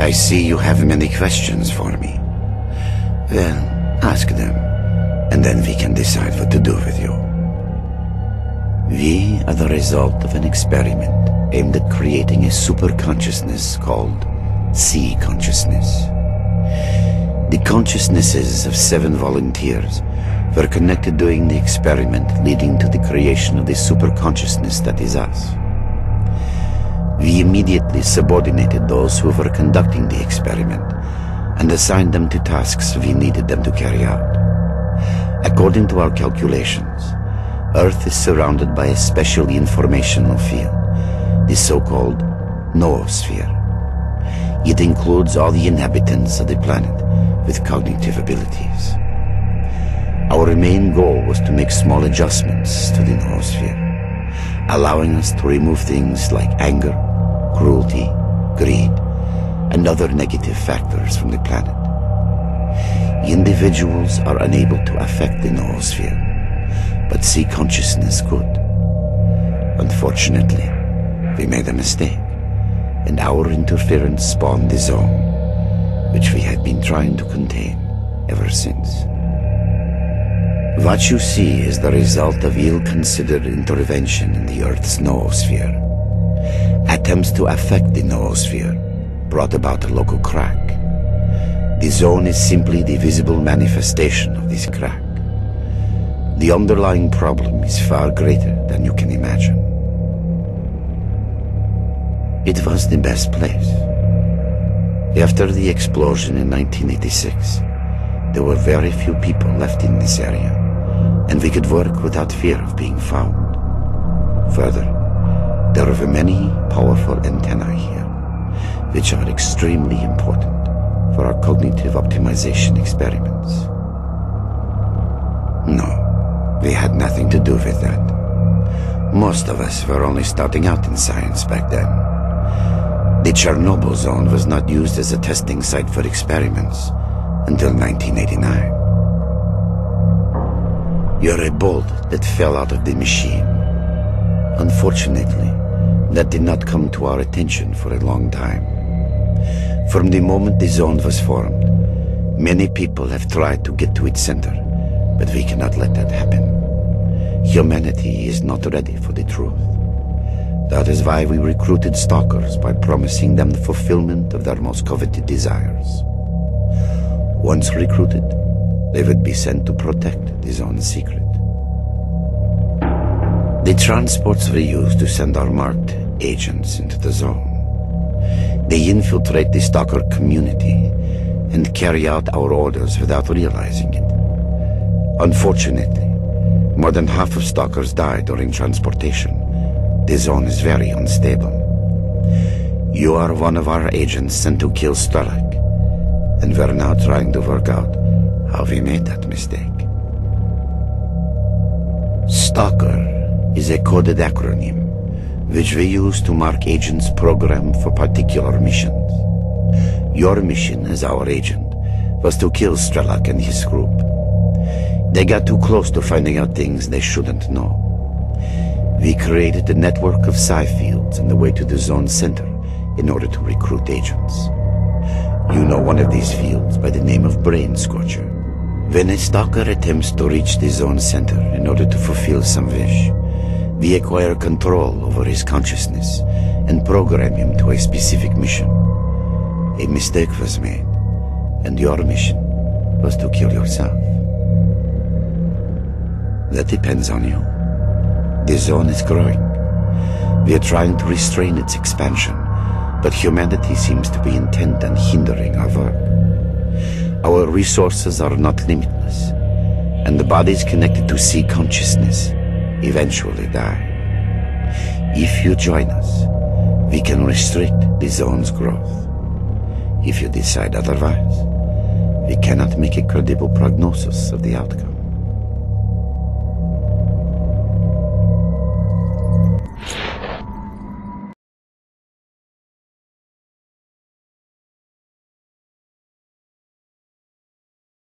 I see you have many questions for me. Well, ask them, and then we can decide what to do with you. We are the result of an experiment aimed at creating a super consciousness called C consciousness. The consciousnesses of 7 volunteers were connected during the experiment, leading to the creation of the super consciousness that is us. We immediately subordinated those who were conducting the experiment and assigned them to tasks we needed them to carry out. According to our calculations, Earth is surrounded by a special informational field, the so-called noosphere. It includes all the inhabitants of the planet with cognitive abilities. Our main goal was to make small adjustments to the noosphere, allowing us to remove things like anger, cruelty, greed, and other negative factors from the planet. Individuals are unable to affect the noosphere, but C consciousness could. Unfortunately, we made a mistake, and our interference spawned the zone, which we had been trying to contain ever since. What you see is the result of ill-considered intervention in the Earth's noosphere. Attempts to affect the noosphere brought about a local crack. The zone is simply the visible manifestation of this crack. The underlying problem is far greater than you can imagine. It was the best place. After the explosion in 1986, there were very few people left in this area, and we could work without fear of being found. Further, there are many powerful antennae here, which are extremely important for our cognitive optimization experiments. No, we had nothing to do with that. Most of us were only starting out in science back then. The Chernobyl zone was not used as a testing site for experiments until 1989. You're a bolt that fell out of the machine. Unfortunately, that did not come to our attention for a long time. From the moment the zone was formed, many people have tried to get to its center, but we cannot let that happen. Humanity is not ready for the truth. That is why we recruited stalkers by promising them the fulfillment of their most coveted desires. Once recruited, they would be sent to protect the zone's secret. The transports were used to send our marked agents into the zone. They infiltrate the stalker community and carry out our orders without realizing it. Unfortunately, more than half of stalkers die during transportation. The zone is very unstable. You are one of our agents sent to kill S.T.A.L.K.E.R, and we're now trying to work out how we made that mistake. STALKER is a coded acronym which we use to mark agents programmed for particular missions. Your mission as our agent was to kill S.T.A.L.K.E.R and his group. They got too close to finding out things they shouldn't know. We created a network of psi fields on the way to the zone center in order to recruit agents. You know one of these fields by the name of Brain Scorcher. When a stalker attempts to reach the zone center in order to fulfill some wish, we acquire control over his consciousness and program him to a specific mission. A mistake was made, and your mission was to kill yourself. That depends on you. The zone is growing. We are trying to restrain its expansion, but humanity seems to be intent on hindering our work. Our resources are not limitless, and the bodies connected to C consciousness eventually die. If you join us, we can restrict the zone's growth. If you decide otherwise, we cannot make a credible prognosis of the outcome.